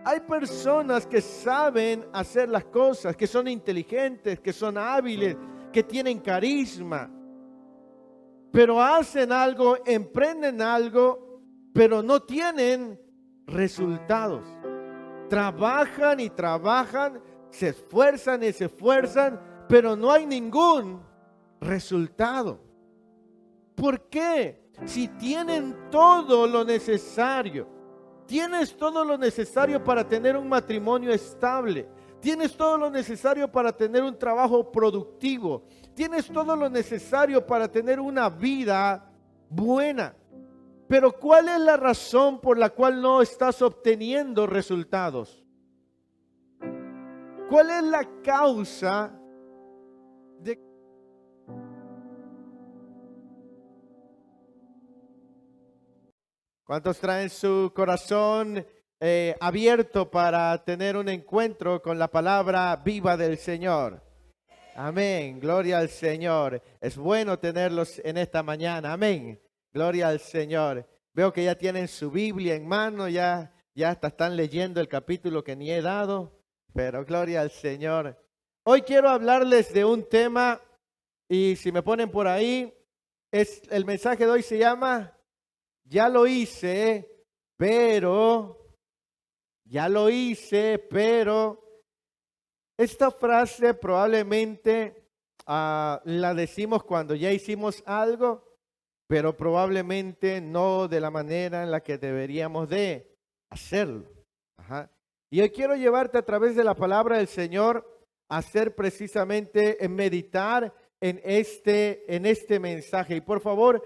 Hay personas que saben hacer las cosas, que son inteligentes, que son hábiles, que tienen carisma, pero hacen algo, emprenden algo, pero no tienen resultados. Trabajan y trabajan, se esfuerzan y se esfuerzan, pero no hay ningún resultado. ¿Por qué? Si tienen todo lo necesario, tienes todo lo necesario para tener un matrimonio estable, tienes todo lo necesario para tener un trabajo productivo, tienes todo lo necesario para tener una vida buena. Pero ¿cuál es la razón por la cual no estás obteniendo resultados? ¿Cuál es la causa de... ¿Cuántos traen su corazón abierto para tener un encuentro con la palabra viva del Señor? Amén, gloria al Señor. Es bueno tenerlos en esta mañana, amén. Gloria al Señor. Veo que ya tienen su Biblia en mano, ya hasta están leyendo el capítulo que ni he dado, pero gloria al Señor. Hoy quiero hablarles de un tema, y si me ponen por ahí, el mensaje de hoy se llama, ya lo hice, pero, esta frase probablemente la decimos cuando ya hicimos algo, pero probablemente no de la manera en la que deberíamos de hacerlo. Ajá. Y hoy quiero llevarte a través de la palabra del Señor a hacer precisamente, en meditar en este mensaje. Y por favor,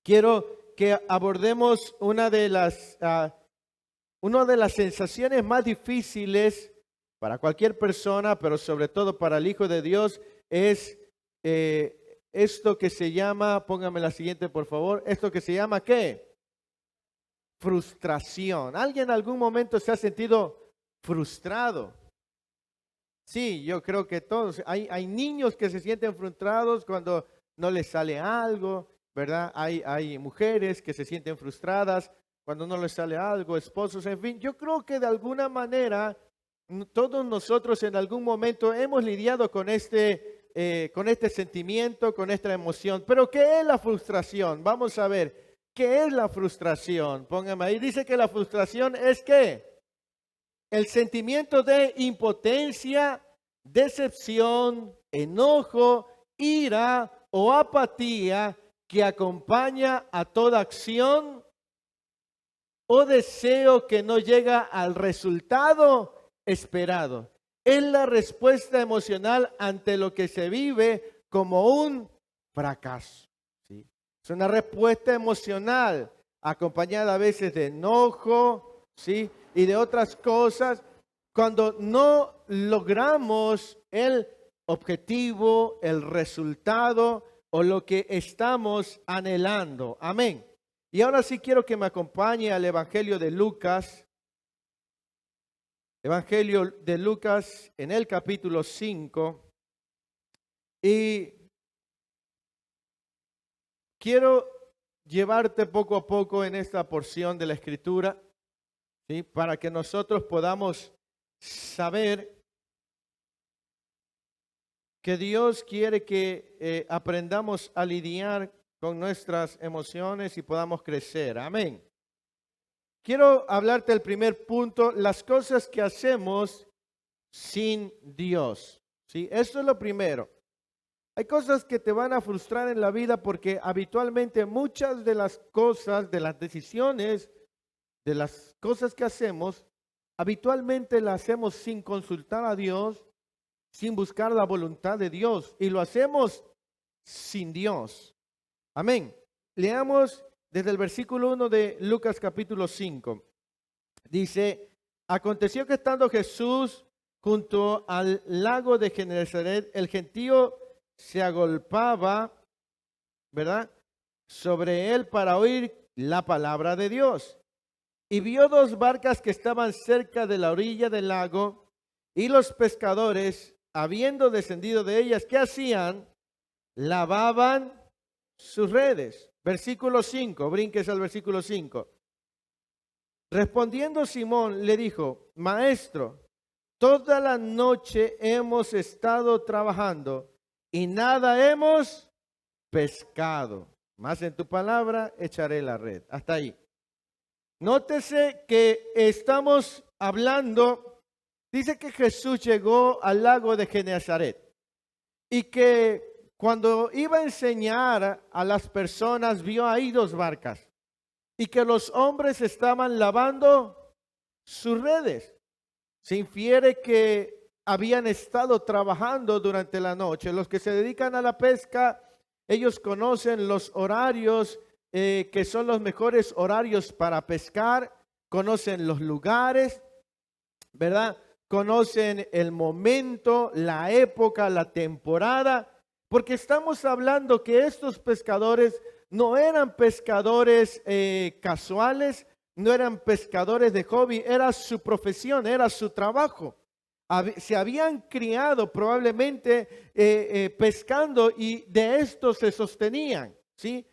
quiero que abordemos una de las sensaciones más difíciles para cualquier persona, pero sobre todo para el Hijo de Dios, es esto que se llama, póngame la siguiente por favor, esto que se llama ¿qué? Frustración. ¿Alguien en algún momento se ha sentido frustrado? Sí, yo creo que todos. Hay niños que se sienten frustrados cuando no les sale algo, ¿verdad? Hay mujeres que se sienten frustradas cuando no les sale algo, esposos, en fin. Yo creo que de alguna manera todos nosotros en algún momento hemos lidiado con este sentimiento, con esta emoción. Pero ¿qué es la frustración? Vamos a ver, ¿qué es la frustración? Póngame ahí, dice que la frustración es ¿qué? El sentimiento de impotencia, decepción, enojo, ira o apatía que acompaña a toda acción o deseo que no llega al resultado esperado. Es la respuesta emocional ante lo que se vive como un fracaso. ¿Sí? Es una respuesta emocional acompañada a veces de enojo, ¿sí? Y de otras cosas, cuando no logramos el objetivo, el resultado o lo que estamos anhelando. Amén. Y ahora sí quiero que me acompañe al Evangelio de Lucas. Evangelio de Lucas en el capítulo 5. Y quiero llevarte poco a poco en esta porción de la Escritura, ¿sí? Para que nosotros podamos saber que Dios quiere que aprendamos a lidiar con nuestras emociones y podamos crecer. Amén. Quiero hablarte del primer punto, las cosas que hacemos sin Dios. ¿Sí? Esto es lo primero. Hay cosas que te van a frustrar en la vida porque habitualmente muchas de las cosas, de las decisiones, de las cosas que hacemos, habitualmente las hacemos sin consultar a Dios, sin buscar la voluntad de Dios y lo hacemos sin Dios. Amén. Leamos desde el versículo 1 de Lucas capítulo 5. Dice, aconteció que estando Jesús junto al lago de Genesaret, el gentío se agolpaba, ¿verdad?, sobre él para oír la palabra de Dios. Y vio dos barcas que estaban cerca de la orilla del lago, y los pescadores, habiendo descendido de ellas, ¿qué hacían? Lavaban sus redes. Versículo 5, brinques al versículo 5. Respondiendo Simón le dijo, Maestro, toda la noche hemos estado trabajando y nada hemos pescado. Más en tu palabra echaré la red. Hasta ahí. Nótese que estamos hablando, dice que Jesús llegó al lago de Genesaret y que cuando iba a enseñar a las personas vio ahí dos barcas y que los hombres estaban lavando sus redes. Se infiere que habían estado trabajando durante la noche. Los que se dedican a la pesca, ellos conocen los horarios que son los mejores horarios para pescar, conocen los lugares, ¿verdad? Conocen el momento, la época, la temporada, porque estamos hablando que estos pescadores no eran pescadores casuales, no eran pescadores de hobby, era su profesión, era su trabajo. Se habían criado probablemente pescando y de esto se sostenían, ¿sí?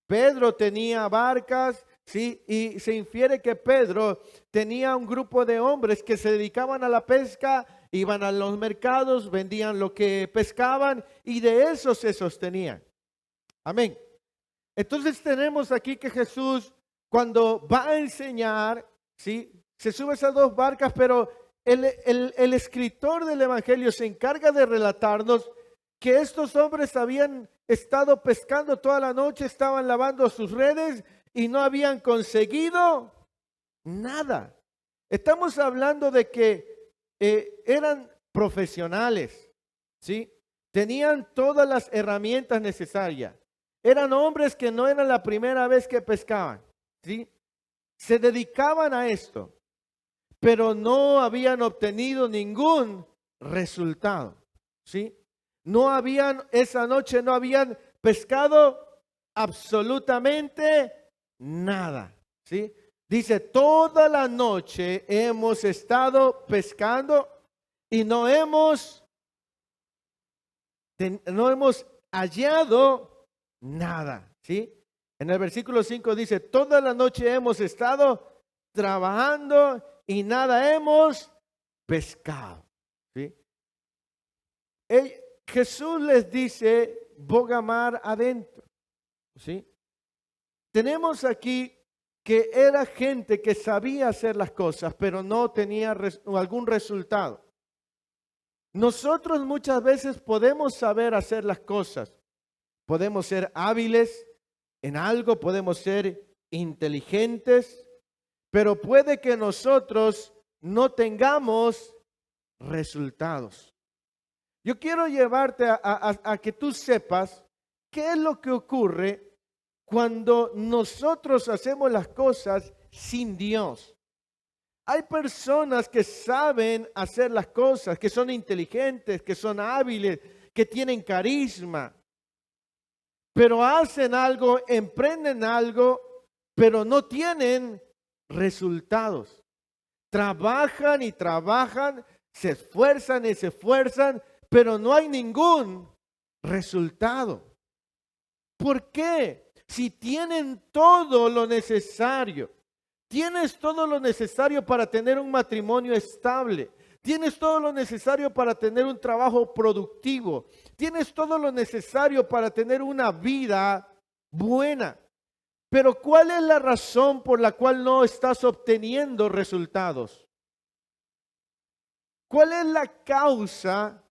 Pedro tenía barcas, ¿sí? Y se infiere que Pedro tenía un grupo de hombres que se dedicaban a la pesca, iban a los mercados, vendían lo que pescaban y de eso se sostenían. Amén. Entonces tenemos aquí que Jesús, cuando va a enseñar, ¿sí? Se sube a esas dos barcas, pero el escritor del Evangelio se encarga de relatarnos que estos hombres habían estado pescando toda la noche, estaban lavando sus redes y no habían conseguido nada. Estamos hablando de que eran profesionales, ¿sí? Tenían todas las herramientas necesarias. Eran hombres que no eran la primera vez que pescaban, ¿sí? Se dedicaban a esto, pero no habían obtenido ningún resultado, ¿sí? Esa noche no habían pescado absolutamente nada, ¿sí? Dice, toda la noche hemos estado pescando y no hemos hallado nada, ¿sí? En el versículo 5 dice, toda la noche hemos estado trabajando y nada hemos pescado, ¿sí? Jesús les dice, boga mar adentro, ¿sí? Tenemos aquí que era gente que sabía hacer las cosas, pero no tenía algún resultado. Nosotros muchas veces podemos saber hacer las cosas, podemos ser hábiles en algo, podemos ser inteligentes, pero puede que nosotros no tengamos resultados. Yo quiero llevarte a que tú sepas qué es lo que ocurre cuando nosotros hacemos las cosas sin Dios. Hay personas que saben hacer las cosas, que son inteligentes, que son hábiles, que tienen carisma, pero hacen algo, emprenden algo, pero no tienen resultados. Trabajan y trabajan, se esfuerzan y se esfuerzan, pero no hay ningún resultado. ¿Por qué? Si tienen todo lo necesario, tienes todo lo necesario para tener un matrimonio estable, tienes todo lo necesario para tener un trabajo productivo, tienes todo lo necesario para tener una vida buena. Pero ¿cuál es la razón por la cual no estás obteniendo resultados? ¿Cuál es la causa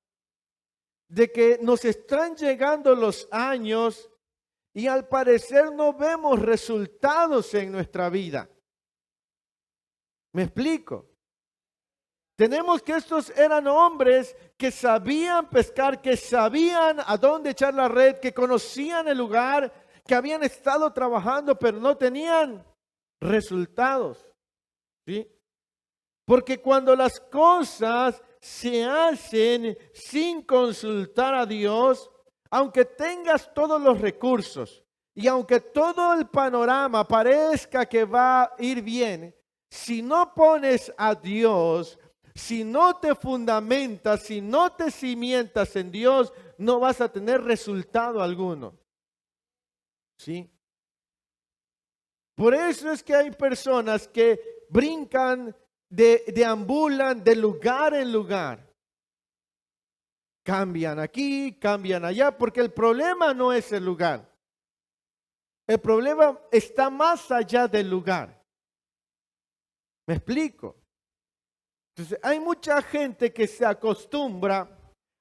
de que nos están llegando los años y al parecer no vemos resultados en nuestra vida? ¿Me explico? Tenemos que estos eran hombres que sabían pescar, que sabían a dónde echar la red, que conocían el lugar, que habían estado trabajando, pero no tenían resultados, ¿sí? Porque cuando las cosas se hacen sin consultar a Dios, aunque tengas todos los recursos y aunque todo el panorama parezca que va a ir bien, si no pones a Dios, si no te fundamentas, si no te cimientas en Dios, no vas a tener resultado alguno. ¿Sí? Por eso es que hay personas que brincan, deambulan de lugar en lugar. Cambian aquí, cambian allá, porque el problema no es el lugar. El problema está más allá del lugar. ¿Me explico? Entonces, hay mucha gente que se acostumbra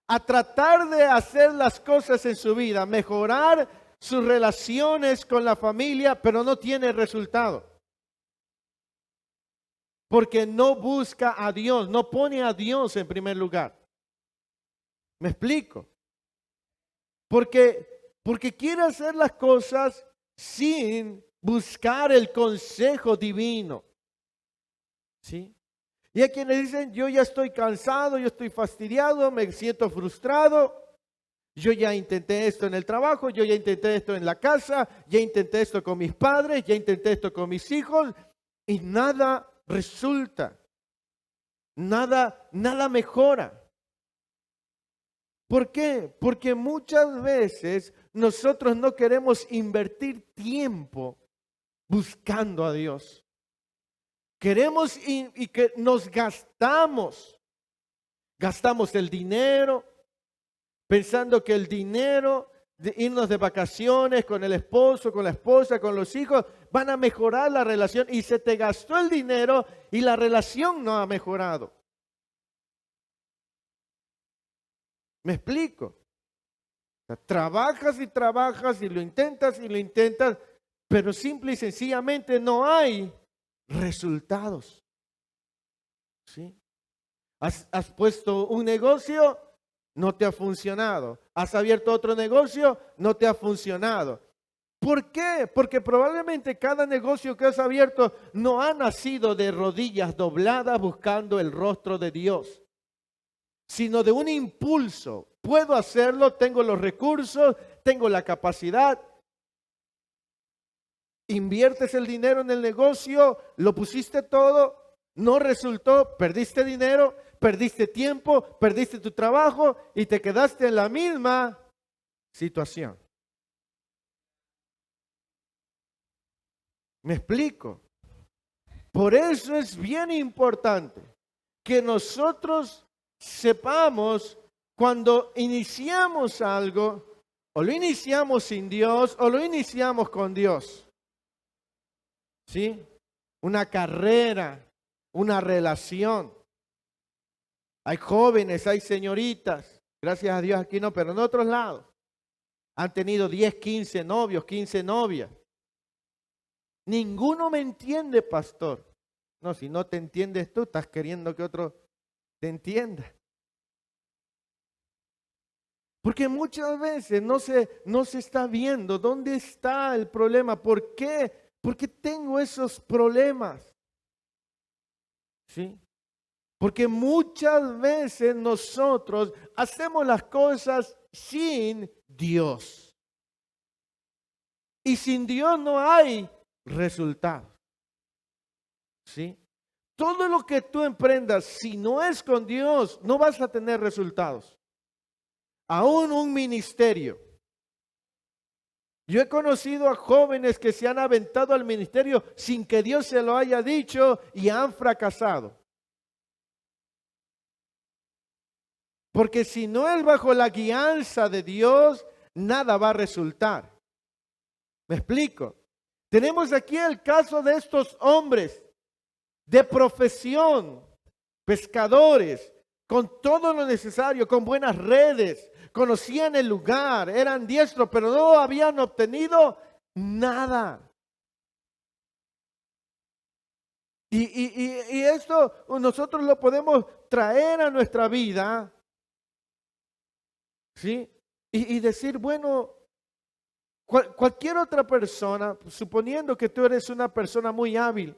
a tratar de hacer las cosas en su vida, mejorar sus relaciones con la familia, pero no tiene resultado. Porque no busca a Dios, no pone a Dios en primer lugar. ¿Me explico? Porque quiere hacer las cosas sin buscar el consejo divino. ¿Sí? Y hay quienes dicen, yo ya estoy cansado, yo estoy fastidiado, me siento frustrado. Yo ya intenté esto en el trabajo, yo ya intenté esto en la casa, ya intenté esto con mis padres, ya intenté esto con mis hijos y nada resulta. Nada mejora. ¿Por qué? Porque muchas veces nosotros no queremos invertir tiempo buscando a Dios. Queremos y que nos gastamos el dinero, pensando que el dinero de irnos de vacaciones con el esposo, con la esposa, con los hijos, van a mejorar la relación y se te gastó el dinero y la relación no ha mejorado. ¿Me explico? O sea, trabajas y lo intentas, pero simple y sencillamente no hay resultados. ¿Sí? Has puesto un negocio, no te ha funcionado. Has abierto otro negocio, no te ha funcionado. ¿Por qué? Porque probablemente cada negocio que has abierto no ha nacido de rodillas dobladas buscando el rostro de Dios, sino de un impulso. Puedo hacerlo, tengo los recursos, tengo la capacidad. Inviertes el dinero en el negocio, lo pusiste todo, no resultó, perdiste dinero, perdiste tiempo, perdiste tu trabajo y te quedaste en la misma situación. ¿Me explico? Por eso es bien importante que nosotros sepamos cuando iniciamos algo, o lo iniciamos sin Dios, o lo iniciamos con Dios. ¿Sí? Una carrera, una relación. Hay jóvenes, hay señoritas, gracias a Dios aquí no, pero en otros lados. Han tenido 10, 15 novios, 15 novias. Ninguno me entiende, pastor. No, si no te entiendes tú, estás queriendo que otro te entienda. Porque muchas veces no se está viendo dónde está el problema. ¿Por qué? ¿Por qué tengo esos problemas? ¿Sí? Porque muchas veces nosotros hacemos las cosas sin Dios. Y sin Dios no hay resultados. ¿Sí? Todo lo que tú emprendas, si no es con Dios, no vas a tener resultados. Aún un ministerio. Yo he conocido a jóvenes que se han aventado al ministerio sin que Dios se lo haya dicho y han fracasado. Porque si no es bajo la guianza de Dios, nada va a resultar. ¿Me explico? Tenemos aquí el caso de estos hombres de profesión, pescadores, con todo lo necesario, con buenas redes, conocían el lugar, eran diestros, pero no habían obtenido nada. Y esto nosotros lo podemos traer a nuestra vida, ¿sí? Y decir, bueno, cualquier otra persona, suponiendo que tú eres una persona muy hábil,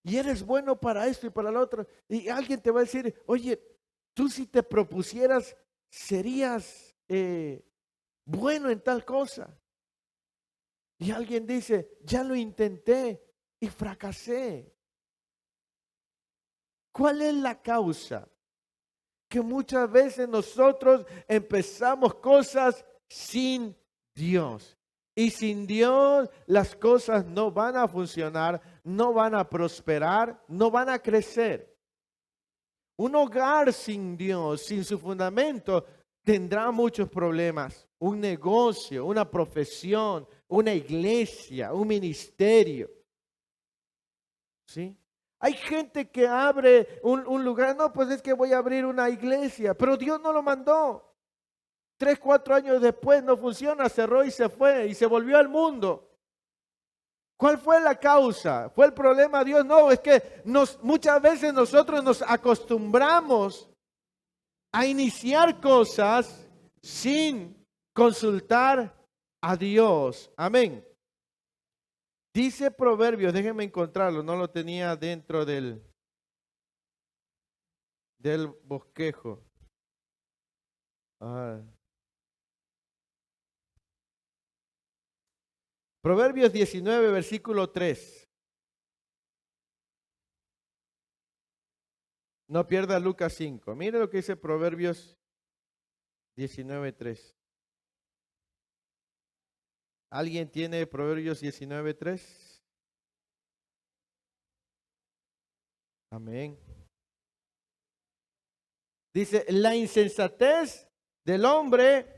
y eres bueno para esto y para lo otro, y alguien te va a decir, oye, tú si te propusieras, serías bueno en tal cosa. Y alguien dice, ya lo intenté y fracasé. ¿Cuál es la causa? Que muchas veces nosotros empezamos cosas sin Dios. Y sin Dios las cosas no van a funcionar, no van a prosperar, no van a crecer. Un hogar sin Dios, sin su fundamento, tendrá muchos problemas. Un negocio, una profesión, una iglesia, un ministerio. ¿Sí? Hay gente que abre un lugar, no, pues es que voy a abrir una iglesia, pero Dios no lo mandó. 3, 4 años después no funciona, cerró y se fue y se volvió al mundo. ¿Cuál fue la causa? ¿Fue el problema Dios? No, es que muchas veces nosotros nos acostumbramos a iniciar cosas sin consultar a Dios. Amén. Dice Proverbios, déjenme encontrarlo, no lo tenía dentro del bosquejo. Proverbios 19, versículo 3. No pierda Lucas 5. Mire lo que dice Proverbios 19, 3. ¿Alguien tiene Proverbios 19, 3? Amén. Dice, la insensatez del hombre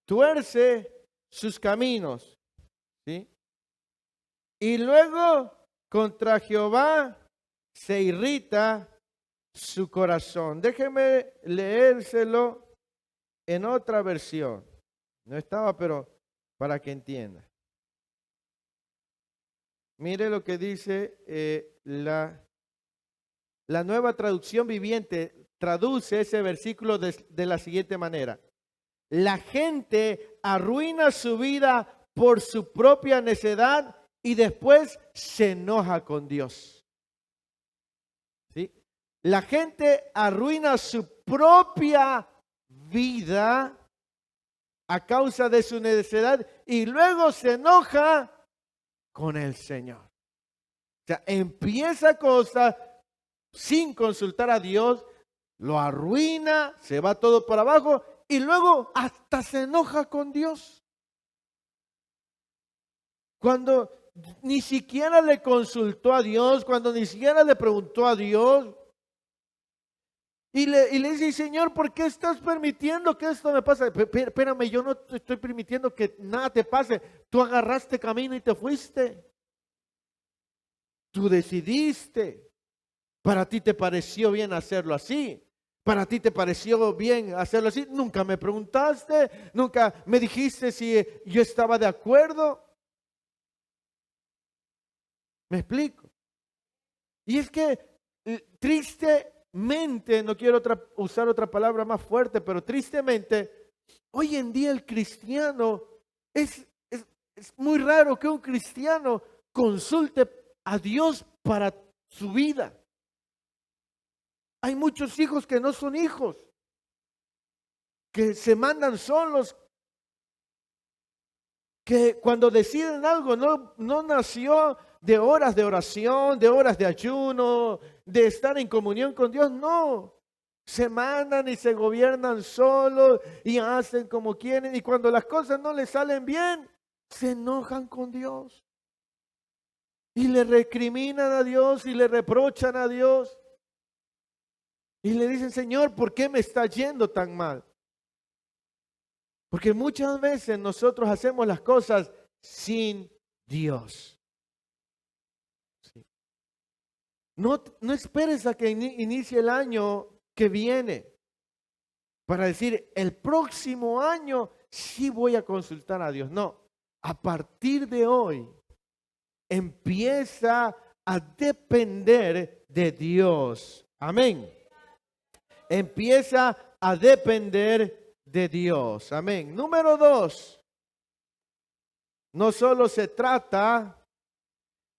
tuerce sus caminos. ¿Sí? Y luego contra Jehová se irrita su corazón. Déjeme leérselo en otra versión. No estaba, pero para que entienda. Mire lo que dice la Nueva Traducción Viviente. Traduce ese versículo de la siguiente manera. La gente arruina su vida por su propia necedad y después se enoja con Dios. ¿Sí? La gente arruina su propia vida a causa de su necedad y luego se enoja con el Señor. O sea, empieza cosas sin consultar a Dios, lo arruina, se va todo para abajo y luego hasta se enoja con Dios. Cuando ni siquiera le consultó a Dios, cuando ni siquiera le preguntó a Dios. Y le dice, Señor, ¿por qué estás permitiendo que esto me pase? Espérame, yo no te estoy permitiendo que nada te pase. Tú agarraste camino y te fuiste. Tú decidiste. Para ti te pareció bien hacerlo así. Para ti te pareció bien hacerlo así. Nunca me preguntaste, nunca me dijiste si yo estaba de acuerdo. ¿Me explico? Y es que tristemente, no quiero usar otra palabra más fuerte, pero tristemente, hoy en día el cristiano, es muy raro que un cristiano consulte a Dios para su vida. Hay muchos hijos que no son hijos, que se mandan solos, que cuando deciden algo no nació de horas de oración, de horas de ayuno, de estar en comunión con Dios, no. Se mandan y se gobiernan solos y hacen como quieren y cuando las cosas no les salen bien, se enojan con Dios. Y le recriminan a Dios y le reprochan a Dios. Y le dicen, Señor, ¿por qué me está yendo tan mal? Porque muchas veces nosotros hacemos las cosas sin Dios. Sí. No esperes a que inicie el año que viene para decir, el próximo año sí voy a consultar a Dios. No, a partir de hoy empieza a depender de Dios. Amén. Empieza a depender de Dios. Amén. Número 2. No solo se trata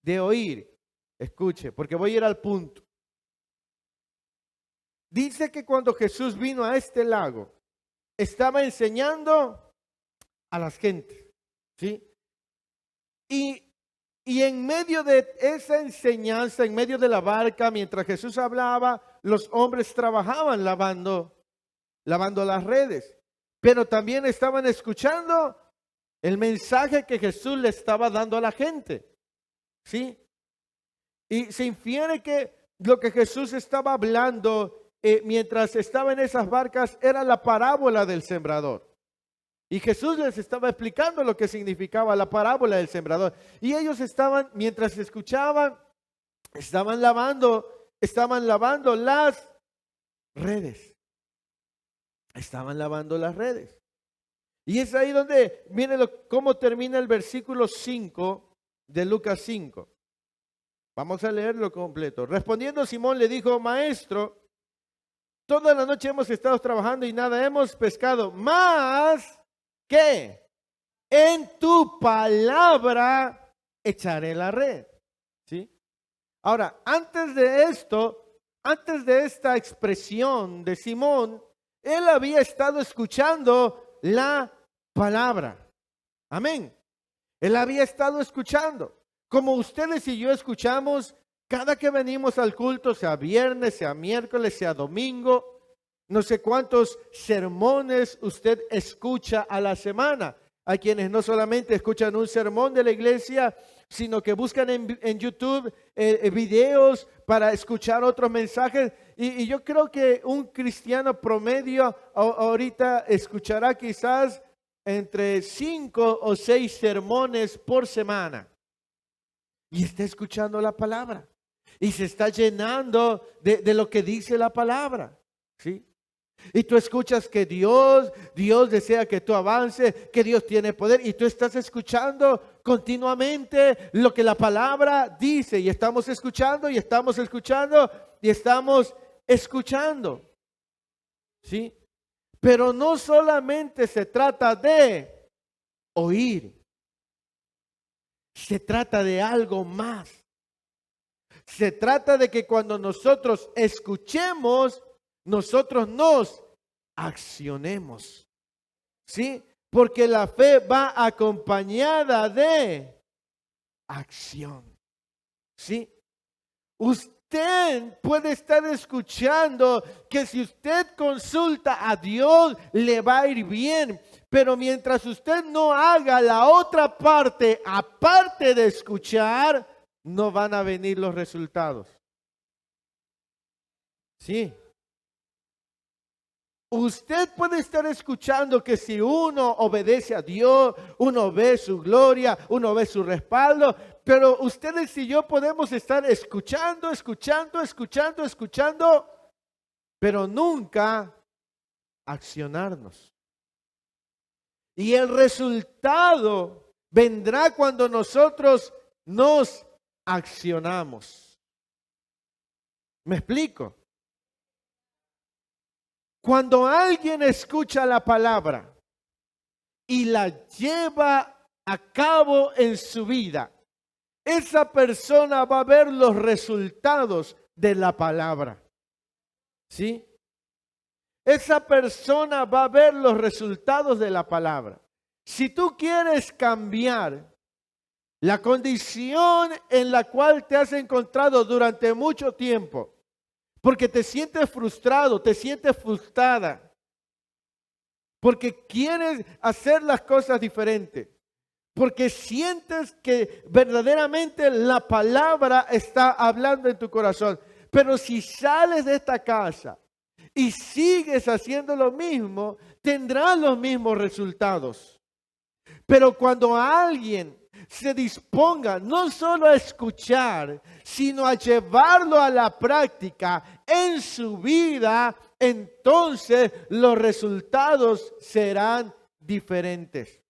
de oír. Escuche, porque voy a ir al punto. Dice que cuando Jesús vino a este lago, estaba enseñando a las gentes. ¿Sí? Y en medio de esa enseñanza, en medio de la barca, mientras Jesús hablaba, los hombres trabajaban lavando las redes. Pero también estaban escuchando el mensaje que Jesús le estaba dando a la gente. ¿Sí? Y se infiere que lo que Jesús estaba hablando mientras estaba en esas barcas era la parábola del sembrador. Y Jesús les estaba explicando lo que significaba la parábola del sembrador. Y ellos estaban, mientras escuchaban, estaban lavando las redes. Estaban lavando las redes. Y es ahí donde, miren cómo termina el versículo 5 de Lucas 5. Vamos a leerlo completo. Respondiendo Simón le dijo, Maestro, toda la noche hemos estado trabajando y nada hemos pescado. Más que en tu palabra echaré la red. ¿Sí? Ahora, antes de esto, antes de esta expresión de Simón, él había estado escuchando la palabra. Amén. Él había estado escuchando. Como ustedes y yo escuchamos cada que venimos al culto, sea viernes, sea miércoles, sea domingo, no sé cuántos sermones usted escucha a la semana. Hay quienes no solamente escuchan un sermón de la iglesia, sino que buscan en YouTube videos para escuchar otros mensajes. Y yo creo que un cristiano promedio ahorita escuchará quizás entre 5 o 6 sermones por semana. Y está escuchando la palabra. Y se está llenando de lo que dice la palabra. ¿Sí? Y tú escuchas que Dios desea que tú avances, que Dios tiene poder. Y tú estás escuchando continuamente lo que la palabra dice. Y estamos escuchando, y estamos escuchando, y estamos escuchando. ¿Sí? Pero no solamente se trata de oír. Se trata de algo más. Se trata de que cuando nosotros escuchemos, nosotros nos accionemos. ¿Sí? Porque la fe va acompañada de acción. ¿Sí? Usted puede estar escuchando que si usted consulta a Dios, le va a ir bien. Pero mientras usted no haga la otra parte, aparte de escuchar, no van a venir los resultados. Sí. Usted puede estar escuchando que si uno obedece a Dios, uno ve su gloria, uno ve su respaldo, pero ustedes y yo podemos estar escuchando, pero nunca accionarnos. Y el resultado vendrá cuando nosotros nos accionamos. ¿Me explico? Cuando alguien escucha la palabra y la lleva a cabo en su vida, esa persona va a ver los resultados de la palabra. ¿Sí? Esa persona va a ver los resultados de la palabra. Si tú quieres cambiar la condición en la cual te has encontrado durante mucho tiempo, porque te sientes frustrado, te sientes frustrada, porque quieres hacer las cosas diferentes, porque sientes que verdaderamente la palabra está hablando en tu corazón. Pero si sales de esta casa y sigues haciendo lo mismo, tendrás los mismos resultados. Pero cuando alguien se disponga no solo a escuchar, sino a llevarlo a la práctica en su vida, entonces los resultados serán diferentes.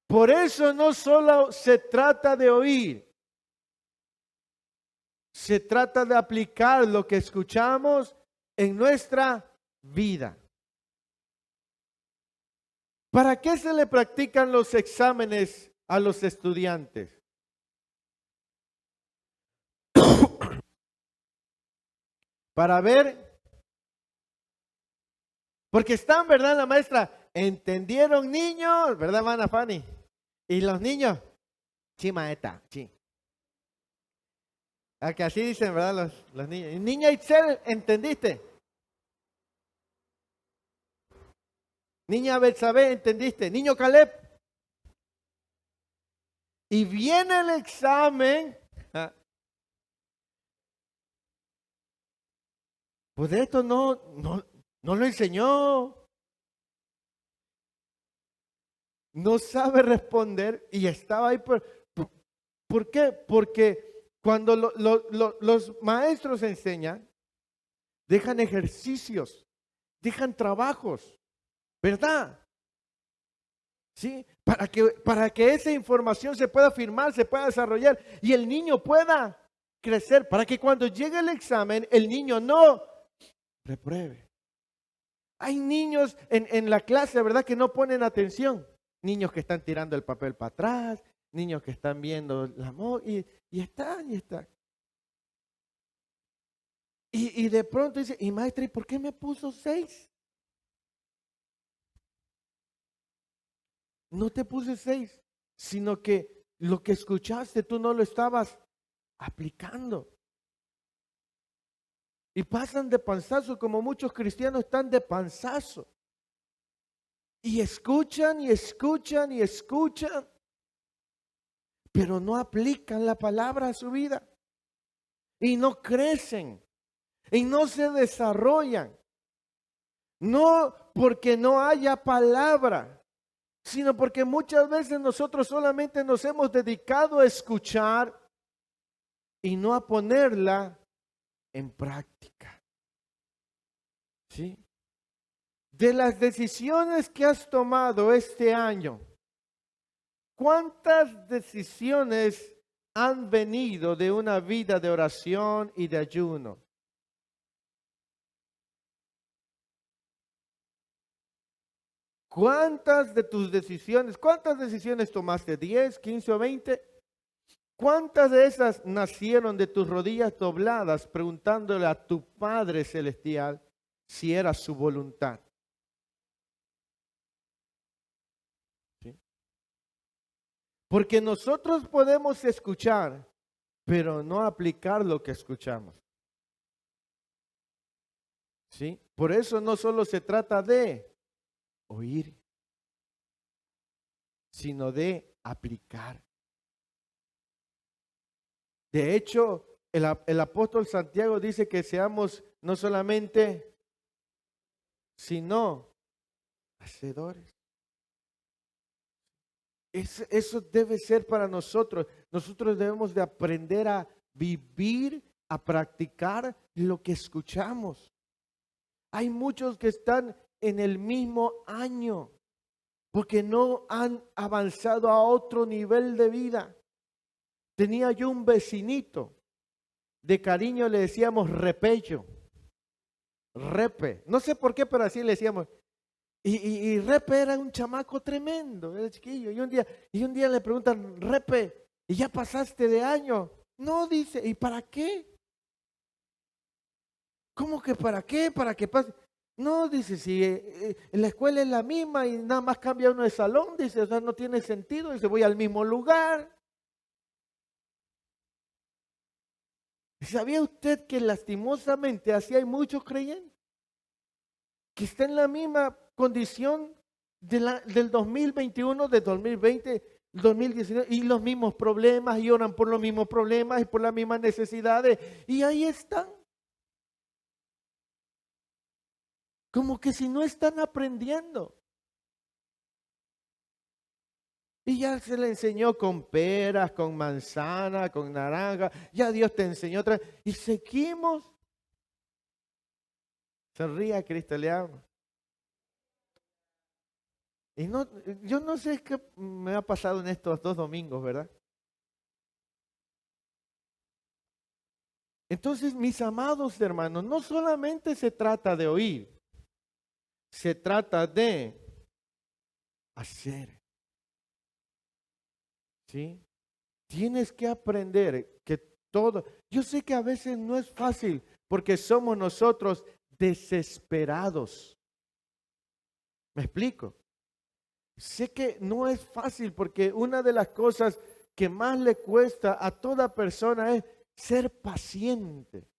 Por eso no solo se trata de oír, se trata de aplicar lo que escuchamos en nuestra vida. ¿Para qué se le practican los exámenes a los estudiantes? Para ver, porque están, ¿verdad, la maestra? ¿Entendieron, niños? ¿Verdad, hermana Fanny? Y los niños, sí, maestra, sí. A que así dicen, ¿verdad? Los niños. Niña Itzel, ¿entendiste? Niña Betsabé, ¿entendiste? Niño Caleb. Y viene el examen. Pues esto no lo enseñó. No sabe responder y estaba ahí. ¿Por qué? Porque cuando los maestros enseñan, dejan ejercicios, dejan trabajos, ¿verdad? ¿Sí? Para que esa información se pueda firmar, se pueda desarrollar y el niño pueda crecer, para que cuando llegue el examen, el niño no repruebe. Hay niños en la clase, ¿verdad?, que no ponen atención. Niños que están tirando el papel para atrás, niños que están viendo la y están. Y de pronto dice, y maestra, ¿y por qué me puso 6? No te puse 6, sino que lo que escuchaste tú no lo estabas aplicando. Y pasan de panzazo como muchos cristianos están de panzazo. Y escuchan y escuchan y escuchan, pero no aplican la palabra a su vida. Y no crecen. Y no se desarrollan. No porque no haya palabra, sino porque muchas veces nosotros solamente nos hemos dedicado a escuchar y no a ponerla en práctica. ¿Sí? De las decisiones que has tomado este año, ¿cuántas decisiones han venido de una vida de oración y de ayuno? ¿Cuántas de tus decisiones, cuántas decisiones tomaste? ¿10, 15 o 20? ¿Cuántas de esas nacieron de tus rodillas dobladas preguntándole a tu Padre Celestial si era su voluntad? ¿Sí? Porque nosotros podemos escuchar, pero no aplicar lo que escuchamos. ¿Sí? Por eso no solo se trata de oír, sino de aplicar. De hecho, el apóstol Santiago dice que seamos no solamente, sino hacedores. Eso debe ser para nosotros. Nosotros debemos de aprender a vivir, a practicar lo que escuchamos. Hay muchos que están en el mismo año porque no han avanzado a otro nivel de vida. Tenía yo un vecinito, de cariño le decíamos Repello, Repe, no sé por qué, pero así le decíamos. Y Repe era un chamaco tremendo, era chiquillo. Y un día le preguntan, Repe, ¿y ya pasaste de año? No, dice, ¿y para qué? ¿Cómo que para qué? ¿Para que pase? No, dice, si la escuela es la misma y nada más cambia uno de salón, dice, o sea, no tiene sentido, dice, voy al mismo lugar. ¿Sabía usted que lastimosamente así hay muchos creyentes que están en la misma condición del 2021, del 2020, 2019 y los mismos problemas y oran por los mismos problemas y por las mismas necesidades y ahí están? Como que si no están aprendiendo. Y ya se le enseñó con peras, con manzana, con naranja. Ya Dios te enseñó otra. Y seguimos. Sonría, Cristo le ama. Y no, yo no sé qué me ha pasado en estos 2 domingos, ¿verdad? Entonces, mis amados hermanos, no solamente se trata de oír, se trata de hacer. ¿Sí? Tienes que aprender que todo, yo sé que a veces no es fácil porque somos nosotros desesperados. ¿Me explico? Sé que no es fácil porque una de las cosas que más le cuesta a toda persona es ser paciente.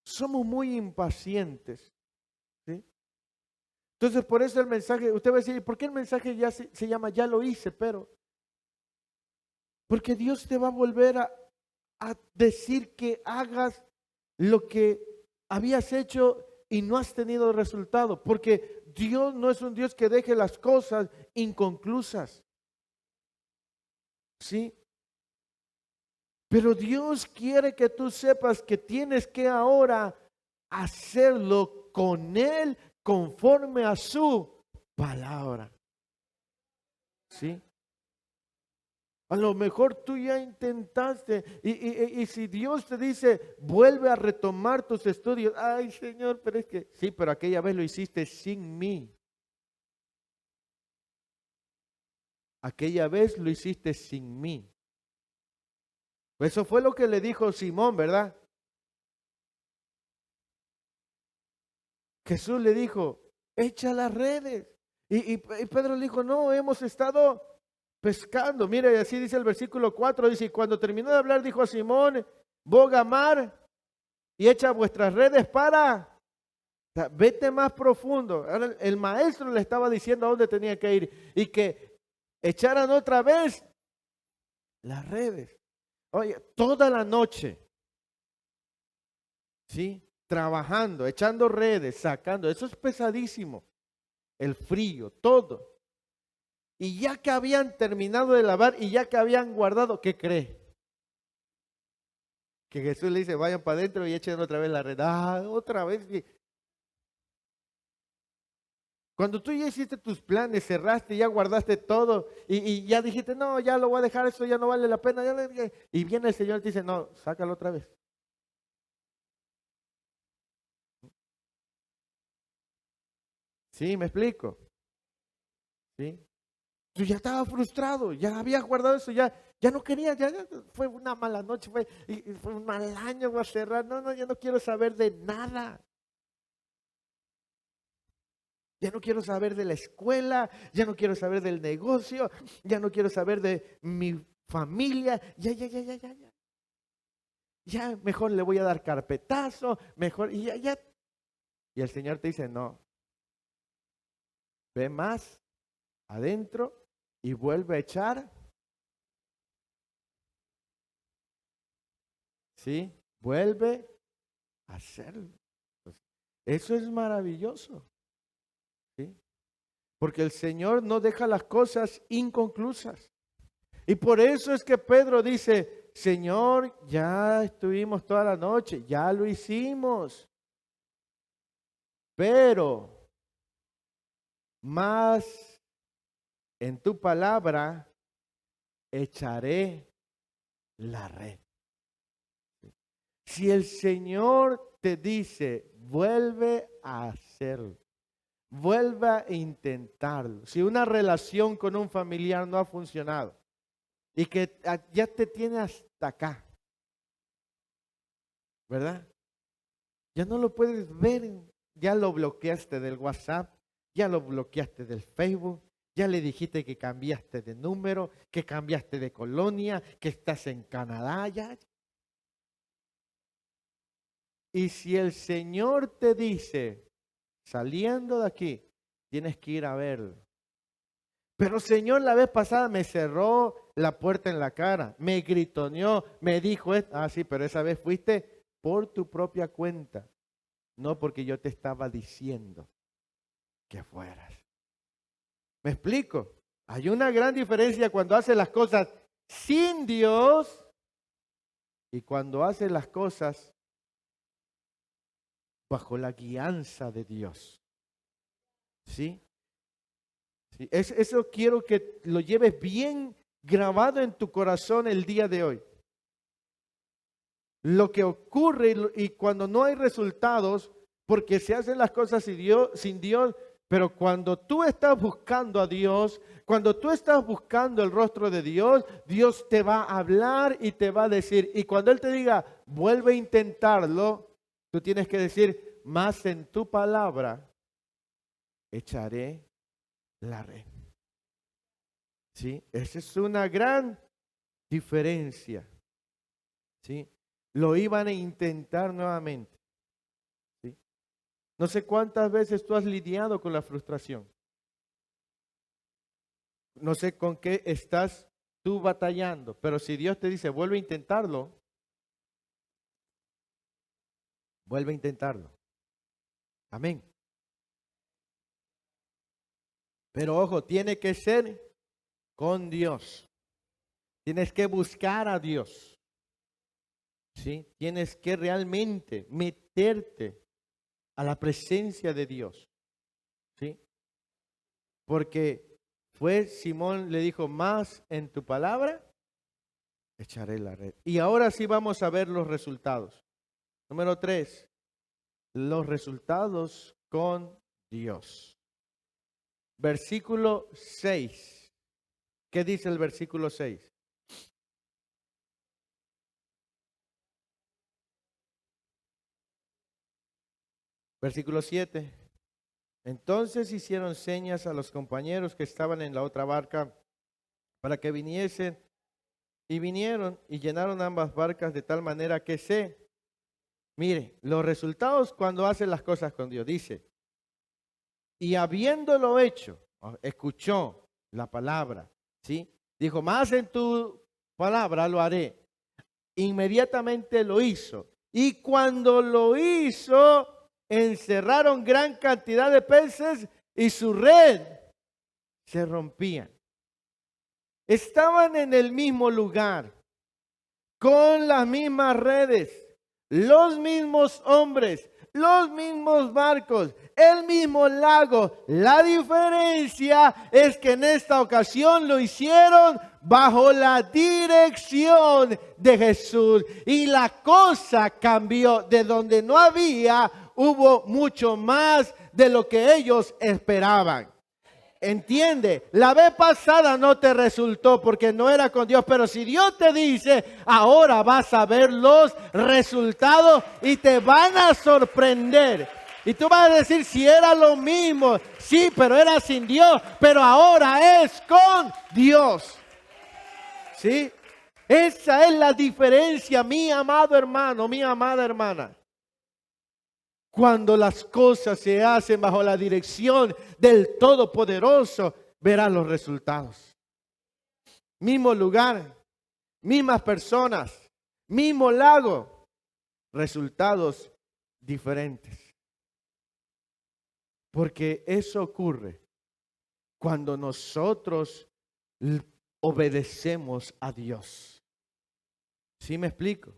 Somos muy impacientes, ¿sí? Entonces, por eso el mensaje, usted va a decir, ¿por qué el mensaje ya se llama ya lo hice? Pero, porque Dios te va a volver a decir que hagas lo que habías hecho y no has tenido resultado. Porque Dios no es un Dios que deje las cosas inconclusas. ¿Sí? Pero Dios quiere que tú sepas que tienes que ahora hacerlo con Él conforme a su palabra. ¿Sí? A lo mejor tú ya intentaste y si Dios te dice, vuelve a retomar tus estudios. Ay, Señor, pero es que sí, pero aquella vez lo hiciste sin mí. Aquella vez lo hiciste sin mí. Eso fue lo que le dijo Simón, ¿verdad? Jesús le dijo, echa las redes. Y Pedro le dijo, no, hemos estado pescando. Mire, así dice el versículo 4, dice, y cuando terminó de hablar, dijo a Simón, boga mar y echa vuestras redes para, o sea, vete más profundo. Ahora, el maestro le estaba diciendo a dónde tenía que ir y que echaran otra vez las redes. Oye, toda la noche, ¿sí? Trabajando, echando redes, sacando. Eso es pesadísimo. El frío, todo. Y ya que habían terminado de lavar y ya que habían guardado, ¿qué cree? Que Jesús le dice, vayan para adentro y echen otra vez la red. Ah, otra vez. Cuando tú ya hiciste tus planes, cerraste, ya guardaste todo y ya dijiste, no, ya lo voy a dejar, eso ya no vale la pena. Y viene el Señor y te dice, no, sácalo otra vez. ¿Sí? ¿Me explico? ¿Sí? Tú ya estaba frustrado, ya habías guardado eso, ya no quería, ya fue una mala noche, fue un mal año, voy a cerrar. No, no, ya no quiero saber de nada. Ya no quiero saber de la escuela, ya no quiero saber del negocio, ya no quiero saber de mi familia, ya. Ya mejor le voy a dar carpetazo, mejor, y ya. Y el Señor te dice, no, ve más adentro y vuelve a echar, ¿sí? Vuelve a hacerlo. Pues, eso es maravilloso, ¿sí? Porque el Señor no deja las cosas inconclusas. Y por eso es que Pedro dice, Señor, ya estuvimos toda la noche, ya lo hicimos, pero más en tu palabra echaré la red. Si el Señor te dice, vuelve a hacerlo, vuelve a intentarlo. Si una relación con un familiar no ha funcionado y que ya te tiene hasta acá, ¿verdad? Ya no lo puedes ver, ya lo bloqueaste del WhatsApp, ya lo bloqueaste del Facebook, ya le dijiste que cambiaste de número, que cambiaste de colonia, que estás en Canadá, ya. Y si el Señor te dice, saliendo de aquí, tienes que ir a verlo. Pero Señor, la vez pasada me cerró la puerta en la cara, me gritoneó, me dijo esto. Ah, sí, pero esa vez fuiste por tu propia cuenta, no porque yo te estaba diciendo que fueras. ¿Me explico? Hay una gran diferencia cuando haces las cosas sin Dios y cuando haces las cosas bajo la guianza de Dios. ¿Sí? ¿Sí? Eso quiero que lo lleves bien grabado en tu corazón el día de hoy. Lo que ocurre y cuando no hay resultados, porque se hacen las cosas sin Dios, pero cuando tú estás buscando a Dios, cuando tú estás buscando el rostro de Dios, Dios te va a hablar y te va a decir, y cuando Él te diga, vuelve a intentarlo, tú tienes que decir, más en tu palabra echaré la red. ¿Sí? Esa es una gran diferencia. ¿Sí? Lo iban a intentar nuevamente. ¿Sí? No sé cuántas veces tú has lidiado con la frustración. No sé con qué estás tú batallando, pero si Dios te dice, vuelve a intentarlo, vuelve a intentarlo. Amén. Pero ojo, tiene que ser con Dios. Tienes que buscar a Dios. ¿Sí? Tienes que realmente meterte a la presencia de Dios. ¿Sí? Porque Simón le dijo, más en tu palabra echaré la red. Y ahora sí vamos a ver los resultados. Número 3, los resultados con Dios. Versículo 6. ¿Qué dice el versículo 6? Versículo 7. Entonces hicieron señas a los compañeros que estaban en la otra barca para que viniesen, y vinieron y llenaron ambas barcas de tal manera que mire, los resultados cuando hacen las cosas con Dios. Dice, y habiéndolo hecho, escuchó la palabra, ¿sí? Dijo, más en tu palabra lo haré. Inmediatamente lo hizo. Y cuando lo hizo, encerraron gran cantidad de peces y su red se rompía. Estaban en el mismo lugar, con las mismas redes, los mismos hombres, los mismos barcos, el mismo lago. La diferencia es que en esta ocasión lo hicieron bajo la dirección de Jesús. Y la cosa cambió. De donde no había, hubo mucho más de lo que ellos esperaban. Entiende, la vez pasada no te resultó porque no era con Dios, pero si Dios te dice, ahora vas a ver los resultados y te van a sorprender. Y tú vas a decir, si era lo mismo, sí, pero era sin Dios, pero ahora es con Dios. ¿Sí? Esa es la diferencia, mi amado hermano, mi amada hermana. Cuando las cosas se hacen bajo la dirección del Todopoderoso, verás los resultados. Mismo lugar, mismas personas, mismo lago, resultados diferentes. Porque eso ocurre cuando nosotros obedecemos a Dios. ¿Sí me explico?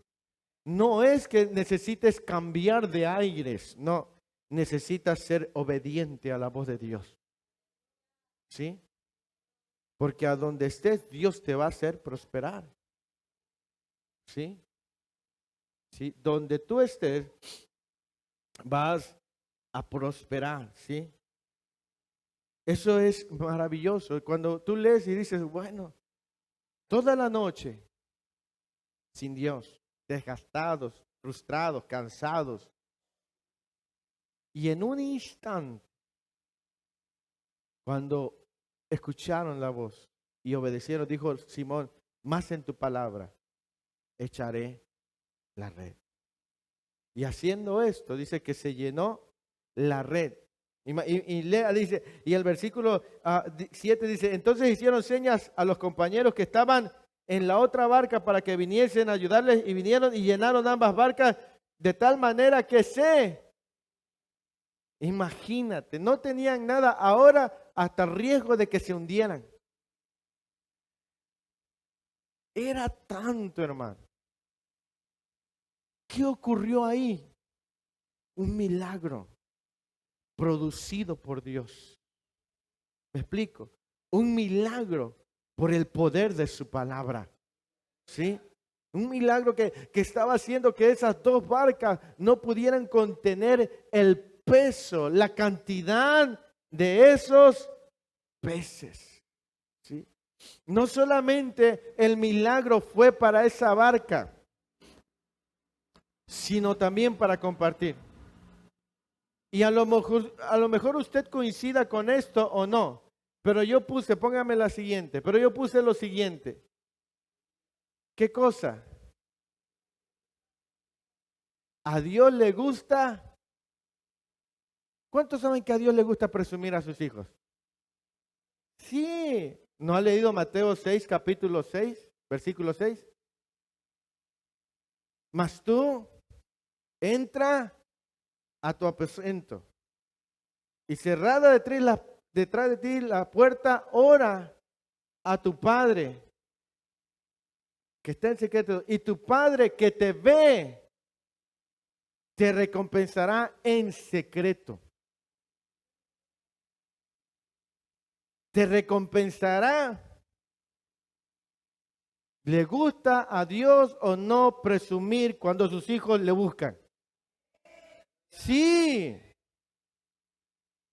No es que necesites cambiar de aires, no, necesitas ser obediente a la voz de Dios. ¿Sí? Porque a donde estés, Dios te va a hacer prosperar. ¿Sí? ¿Sí? Donde tú estés, vas a prosperar. ¿Sí? Eso es maravilloso. Cuando tú lees y dices, bueno, toda la noche sin Dios, desgastados, frustrados, cansados. Y en un instante, cuando escucharon la voz y obedecieron, dijo Simón, más en tu palabra echaré la red. Y haciendo esto, dice que se llenó la red. Y lea, dice, y el versículo 7 dice, entonces hicieron señas a los compañeros que estaban en la otra barca para que viniesen a ayudarles, y vinieron y llenaron ambas barcas de tal manera que imagínate, no tenían nada, ahora hasta riesgo de que se hundieran. Era tanto, hermano. ¿Qué ocurrió ahí? Un milagro producido por Dios. ¿Me explico? Un milagro por el poder de su palabra. ¿Sí? Un milagro que estaba haciendo que esas dos barcas no pudieran contener el peso, la cantidad de esos peces. ¿Sí? No solamente el milagro fue para esa barca, sino también para compartir. Y a lo mejor usted coincida con esto o no, pero yo puse, póngame la siguiente, pero yo puse lo siguiente. ¿Qué cosa? A Dios le gusta ¿Cuántos saben que a Dios le gusta presumir a sus hijos? Sí. ¿No ha leído Mateo 6, capítulo 6, versículo 6? Mas tú entra a tu aposento y cerrada detrás de ti la puerta, ora a tu Padre que está en secreto, y tu Padre que te ve te recompensará en secreto. Te recompensará. ¿Le gusta a Dios o no presumir cuando sus hijos le buscan? Sí.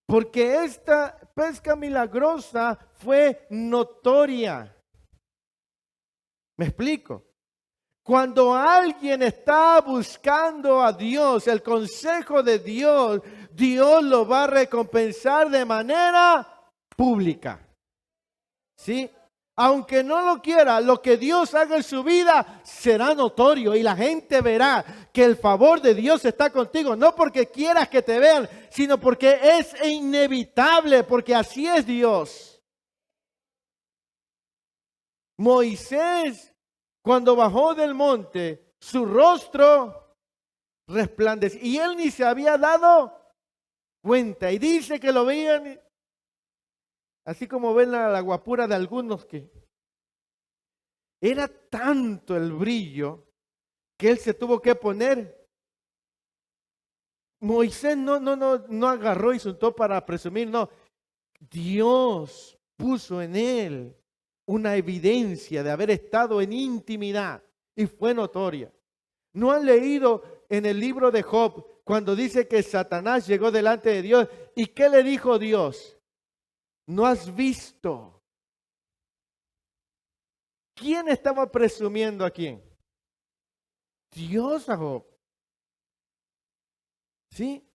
Porque esta pesca milagrosa fue notoria. ¿Me explico? Cuando alguien está buscando a Dios, el consejo de Dios, Dios lo va a recompensar de manera pública. ¿Sí? Aunque no lo quiera, lo que Dios haga en su vida será notorio y la gente verá que el favor de Dios está contigo, no porque quieras que te vean, sino porque es inevitable, porque así es Dios. Moisés, cuando bajó del monte, su rostro resplandecía y él ni se había dado cuenta. Y dice que lo veían así como ven la guapura de algunos, que era tanto el brillo que él se tuvo que poner. Moisés no agarró y soltó para presumir, no. Dios puso en él una evidencia de haber estado en intimidad y fue notoria. ¿No han leído en el libro de Job cuando dice que Satanás llegó delante de Dios? ¿Y qué le dijo Dios? ¿No has visto? ¿Quién estaba presumiendo a quién? Dios a Job. ¿Sí?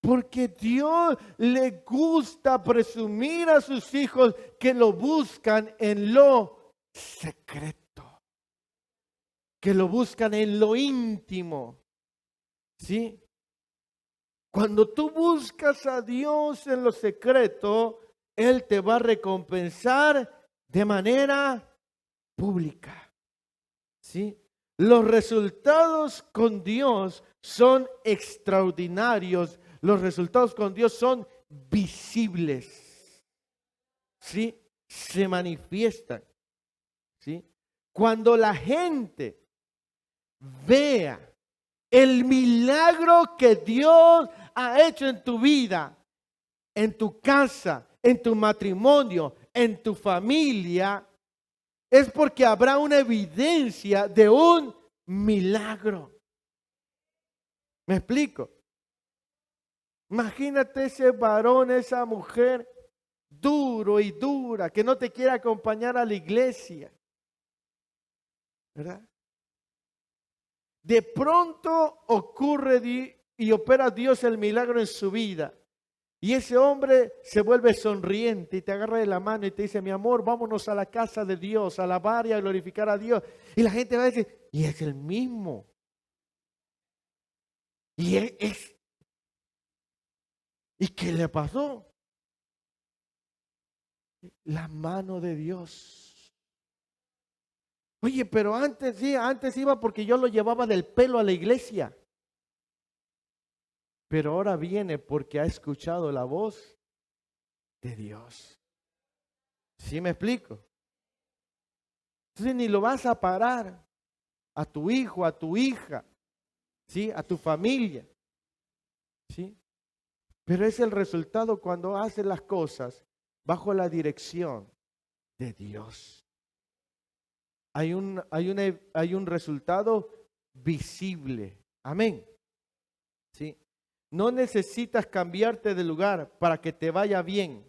Porque Dios le gusta presumir a sus hijos que lo buscan en lo secreto. Que lo buscan en lo íntimo. ¿Sí? Cuando tú buscas a Dios en lo secreto, Él te va a recompensar de manera pública. ¿Sí? Los resultados con Dios son extraordinarios. Los resultados con Dios son visibles. ¿Sí? Se manifiestan. ¿Sí? Cuando la gente vea el milagro que Dios ha hecho en tu vida, en tu casa, en tu matrimonio, en tu familia, es porque habrá una evidencia de un milagro. ¿Me explico? Imagínate ese varón, esa mujer duro y dura que no te quiere acompañar a la iglesia, ¿verdad? De pronto ocurre y opera Dios el milagro en su vida. Y ese hombre se vuelve sonriente y te agarra de la mano y te dice, mi amor, vámonos a la casa de Dios, a alabar y a glorificar a Dios. Y la gente va a decir, y es el mismo. ¿Y qué le pasó? La mano de Dios. Oye, pero antes sí, antes iba porque yo lo llevaba del pelo a la iglesia. Pero ahora viene porque ha escuchado la voz de Dios. ¿Sí me explico? Entonces ni lo vas a parar a tu hijo, a tu hija, ¿sí? A tu familia, ¿sí? Pero es el resultado cuando haces las cosas bajo la dirección de Dios. Hay un resultado visible. Amén. ¿Sí? No necesitas cambiarte de lugar para que te vaya bien.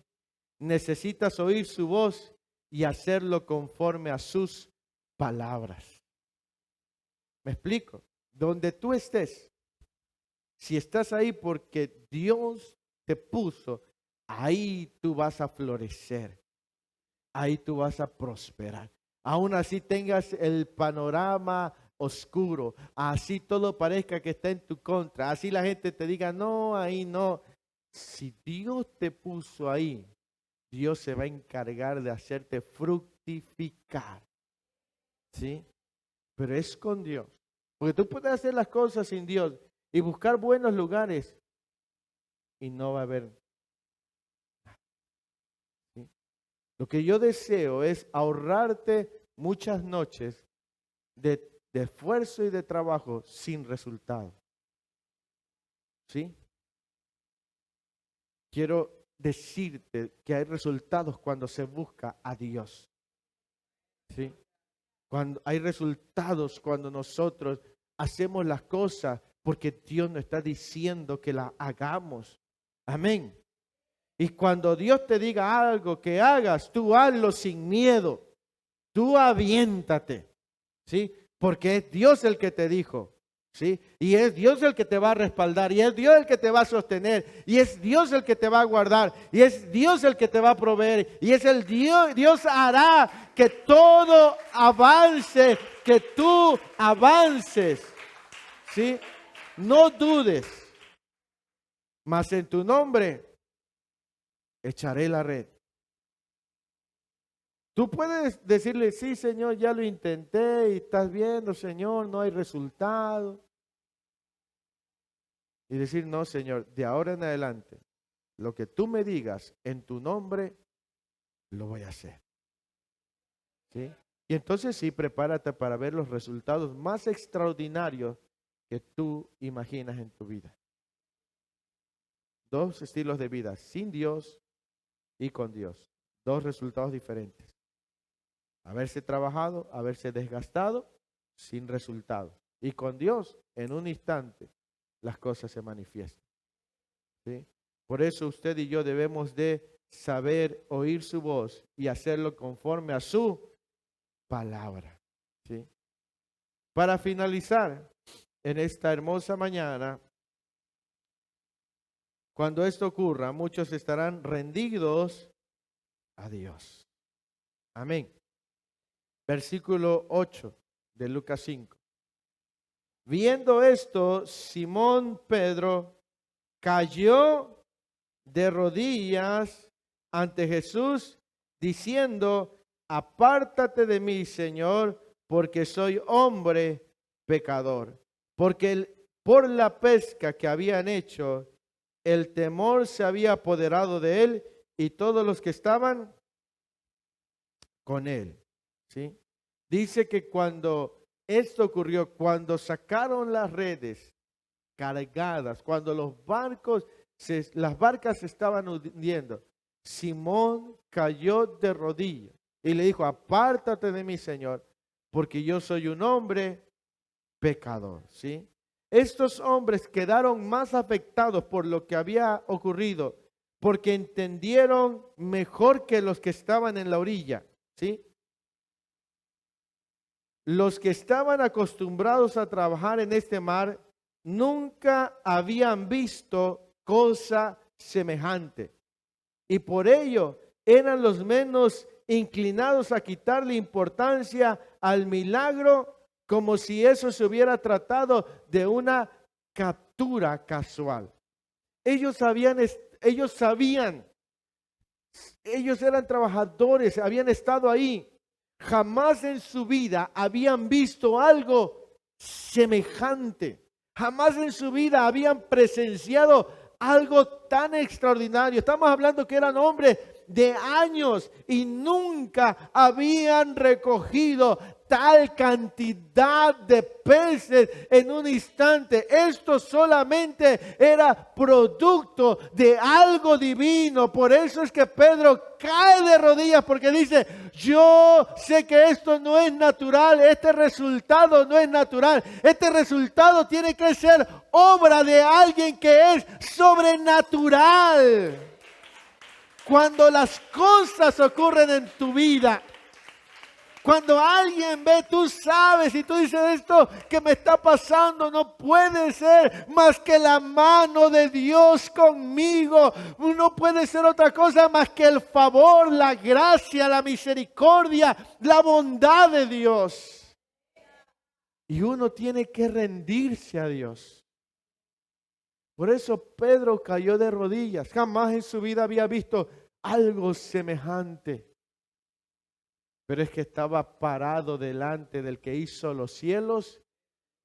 Necesitas oír su voz y hacerlo conforme a sus palabras. ¿Me explico? Donde tú estés, si estás ahí porque Dios te puso, ahí tú vas a florecer. Ahí tú vas a prosperar. Aún así tengas el panorama oscuro, así todo parezca que está en tu contra, así la gente te diga, no, ahí no. si Dios te puso ahí, Dios se va a encargar de hacerte fructificar. ¿Sí? Pero es con Dios. Porque tú puedes hacer las cosas sin Dios y buscar buenos lugares y no va a haber. ¿Sí? Lo que yo deseo es ahorrarte muchas noches de esfuerzo y de trabajo sin resultado. ¿Sí? Quiero decirte que hay resultados cuando se busca a Dios. ¿Sí? Cuando hay resultados cuando nosotros hacemos las cosas porque Dios nos está diciendo que las hagamos. Amén. Y cuando Dios te diga algo que hagas, tú hazlo sin miedo. Tú aviéntate. ¿Sí? Porque es Dios el que te dijo. ¿Sí? Y es Dios el que te va a respaldar, y es Dios el que te va a sostener, y es Dios el que te va a guardar, y es Dios el que te va a proveer, y es el Dios hará que todo avance, que tú avances. ¿Sí? No dudes, mas en tu nombre echaré la red. Tú puedes decirle, sí, Señor, ya lo intenté y estás viendo, Señor, no hay resultado. Y decir, no, Señor, de ahora en adelante, lo que tú me digas en tu nombre, lo voy a hacer. ¿Sí? Y entonces sí, prepárate para ver los resultados más extraordinarios que tú imaginas en tu vida. Dos estilos de vida, sin Dios y con Dios. Dos resultados diferentes. Haberse trabajado, haberse desgastado, sin resultado. Y con Dios, en un instante, las cosas se manifiestan. ¿Sí? Por eso usted y yo debemos de saber oír su voz y hacerlo conforme a su palabra. ¿Sí? Para finalizar, en esta hermosa mañana, cuando esto ocurra, muchos estarán rendidos a Dios. Amén. Versículo 8 de Lucas 5. Viendo esto, Simón Pedro cayó de rodillas ante Jesús, diciendo, apártate de mí, Señor, porque soy hombre pecador. Porque por la pesca que habían hecho, el temor se había apoderado de él y todos los que estaban con él. ¿Sí? Dice que cuando esto ocurrió, cuando sacaron las redes cargadas, cuando las barcas se estaban hundiendo, Simón cayó de rodillas y le dijo, apártate de mí, Señor, porque yo soy un hombre pecador. ¿Sí? Estos hombres quedaron más afectados por lo que había ocurrido, porque entendieron mejor que los que estaban en la orilla. ¿Sí? Los que estaban acostumbrados a trabajar en este mar nunca habían visto cosa semejante. Y por ello eran los menos inclinados a quitarle importancia al milagro, como si eso se hubiera tratado de una captura casual. Ellos sabían, ellos eran trabajadores, habían estado ahí. Jamás en su vida habían visto algo semejante. Jamás en su vida habían presenciado algo tan extraordinario. Estamos hablando que eran hombres de años y nunca habían recogido tal cantidad de peces en un instante. Esto solamente era producto de algo divino. Por eso es que Pedro cae de rodillas, porque dice, yo sé que esto no es natural, este resultado no es natural, este resultado tiene que ser obra de alguien que es sobrenatural. Cuando las cosas ocurren en tu vida, cuando alguien ve, tú sabes y tú dices, esto que me está pasando no puede ser más que la mano de Dios conmigo. No puede ser otra cosa más que el favor, la gracia, la misericordia, la bondad de Dios. Y uno tiene que rendirse a Dios. Por eso Pedro cayó de rodillas. Jamás en su vida había visto algo semejante. Pero es que estaba parado delante del que hizo los cielos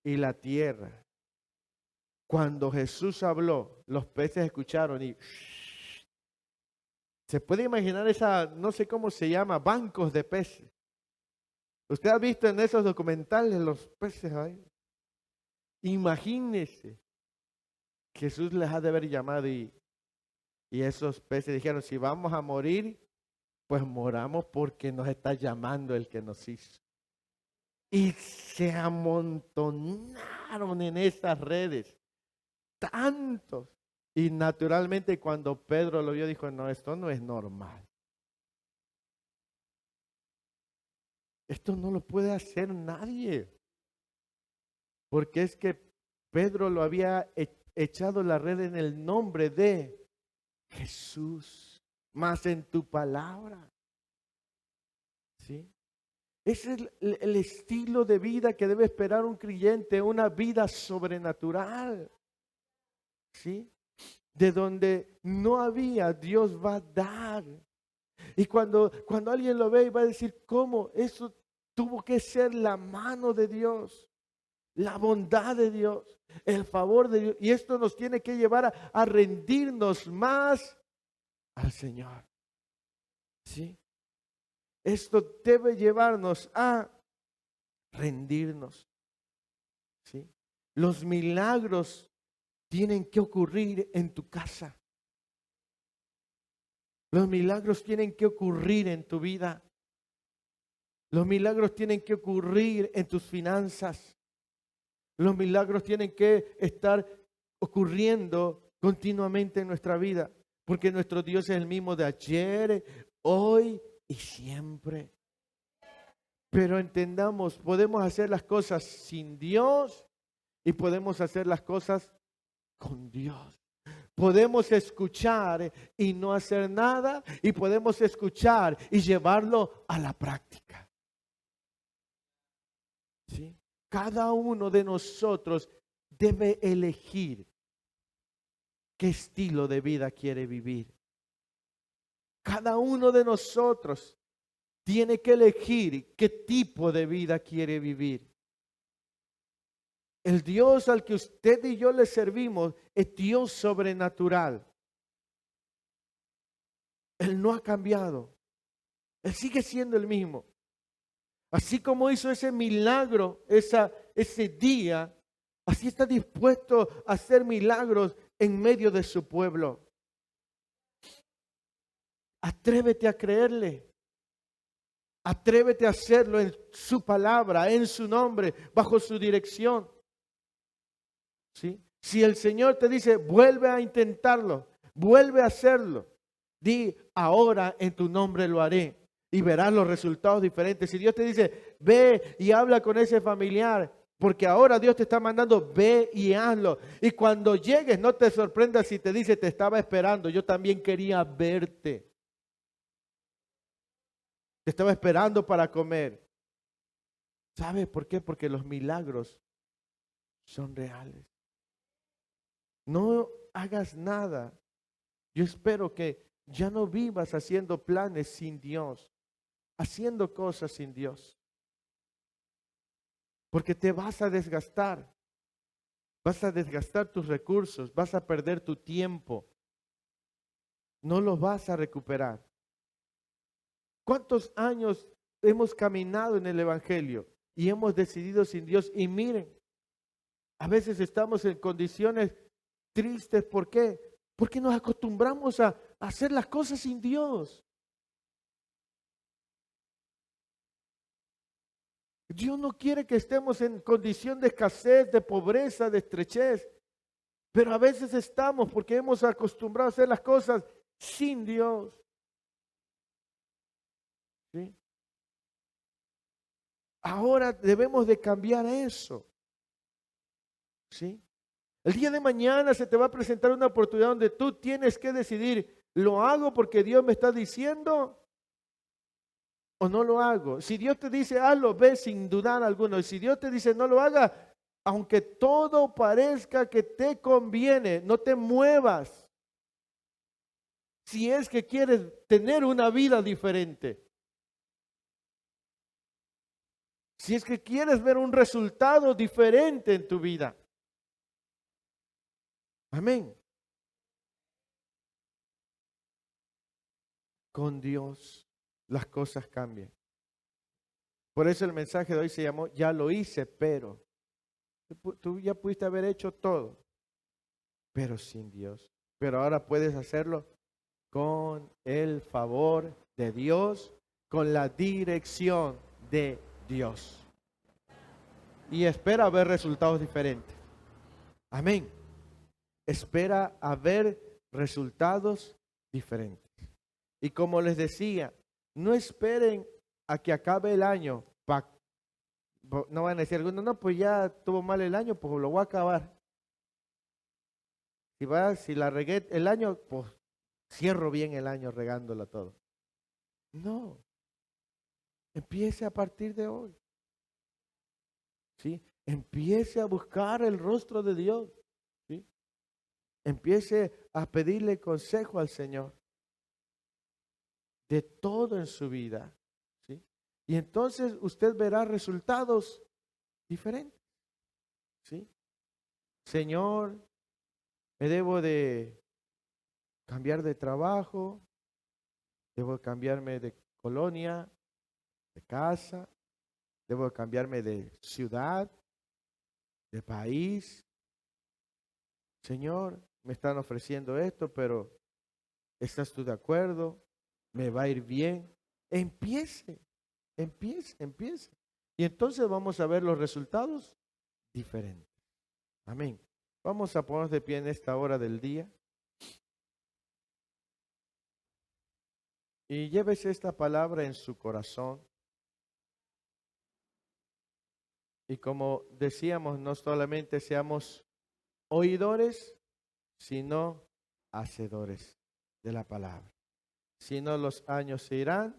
y la tierra. Cuando Jesús habló, los peces escucharon y se puede imaginar esa, no sé cómo se llama, bancos de peces. ¿Usted ha visto en esos documentales los peces ahí? Imagínese. Jesús les ha de haber llamado y esos peces dijeron, si vamos a morir, pues moramos porque nos está llamando el que nos hizo. Y se amontonaron en esas redes, tantos. Y naturalmente cuando Pedro lo vio, dijo, no, esto no es normal. Esto no lo puede hacer nadie. Porque es que Pedro lo había echado la red en el nombre de Jesús, más en tu palabra. ¿Sí? Ese es el estilo de vida que debe esperar un creyente, una vida sobrenatural. ¿Sí? De donde no había, Dios va a dar. Y cuando alguien lo ve, va a decir, ¿cómo? Eso tuvo que ser la mano de Dios, la bondad de Dios, el favor de Dios. Y esto nos tiene que llevar a rendirnos más al Señor. ¿Sí? Esto debe llevarnos a rendirnos. ¿Sí? Los milagros tienen que ocurrir en tu casa. Los milagros tienen que ocurrir en tu vida. Los milagros tienen que ocurrir en tus finanzas. Los milagros tienen que estar ocurriendo continuamente en nuestra vida. Porque nuestro Dios es el mismo de ayer, hoy y siempre. Pero entendamos, podemos hacer las cosas sin Dios y podemos hacer las cosas con Dios. Podemos escuchar y no hacer nada y podemos escuchar y llevarlo a la práctica. ¿Sí? Cada uno de nosotros debe elegir qué estilo de vida quiere vivir. Cada uno de nosotros tiene que elegir qué tipo de vida quiere vivir. El Dios al que usted y yo le servimos es Dios sobrenatural. Él no ha cambiado. Él sigue siendo el mismo. Así como hizo ese milagro ese día, así está dispuesto a hacer milagros en medio de su pueblo. Atrévete a creerle. Atrévete a hacerlo en su palabra, en su nombre, bajo su dirección. ¿Sí? Si el Señor te dice, vuelve a intentarlo, vuelve a hacerlo, di, ahora en tu nombre lo haré y verás los resultados diferentes. Si Dios te dice, ve y habla con ese familiar, porque ahora Dios te está mandando, ve y hazlo. Y cuando llegues, no te sorprendas si te dice, te estaba esperando, yo también quería verte. Te estaba esperando para comer. ¿Sabes por qué? Porque los milagros son reales. No hagas nada. Yo espero que ya no vivas haciendo planes sin Dios, haciendo cosas sin Dios. Porque te vas a desgastar. Vas a desgastar tus recursos, vas a perder tu tiempo. No los vas a recuperar. ¿Cuántos años hemos caminado en el Evangelio y hemos decidido sin Dios? Y miren, a veces estamos en condiciones tristes. ¿Por qué? Porque nos acostumbramos a hacer las cosas sin Dios. Dios no quiere que estemos en condición de escasez, de pobreza, de estrechez. Pero a veces estamos porque hemos acostumbrado a hacer las cosas sin Dios. ¿Sí? Ahora debemos de cambiar eso. ¿Sí? El día de mañana se te va a presentar una oportunidad donde tú tienes que decidir, ¿lo hago porque Dios me está diciendo o no lo hago? Si Dios te dice hazlo, ve sin dudar alguno. Y si Dios te dice no lo haga, Aunque todo parezca que te conviene, no te muevas. Si es que quieres tener una vida diferente. Si es que quieres ver un resultado diferente en tu vida. Amén. Con Dios las cosas cambian. Por eso el mensaje de hoy se llamó, ya lo hice, pero. Tú ya pudiste haber hecho todo, pero sin Dios. Pero ahora puedes hacerlo con el favor de Dios, con la dirección de Dios. Y espera ver resultados diferentes. Amén. Espera a ver resultados diferentes. Y como les decía, no esperen a que acabe el año. No van a decir algunos, no, pues ya estuvo mal el año, pues lo voy a acabar. Si la regué el año, pues cierro bien el año regándola todo. No. Empiece a partir de hoy. ¿Sí? Empiece a buscar el rostro de Dios. ¿Sí? Empiece a pedirle consejo al Señor de todo en su vida. ¿Sí? Y entonces usted verá resultados diferentes. ¿Sí? Señor, me debo de cambiar de trabajo, debo cambiarme de colonia, de casa, debo cambiarme de ciudad, de país. Señor, me están ofreciendo esto, pero ¿estás tú de acuerdo? ¿Me va a ir bien? Empiece. Y entonces vamos a ver los resultados diferentes. Amén. Vamos a ponernos de pie en esta hora del día. Y llévese esta palabra en su corazón. Y como decíamos, no solamente seamos oidores, sino hacedores de la palabra. Si no, los años se irán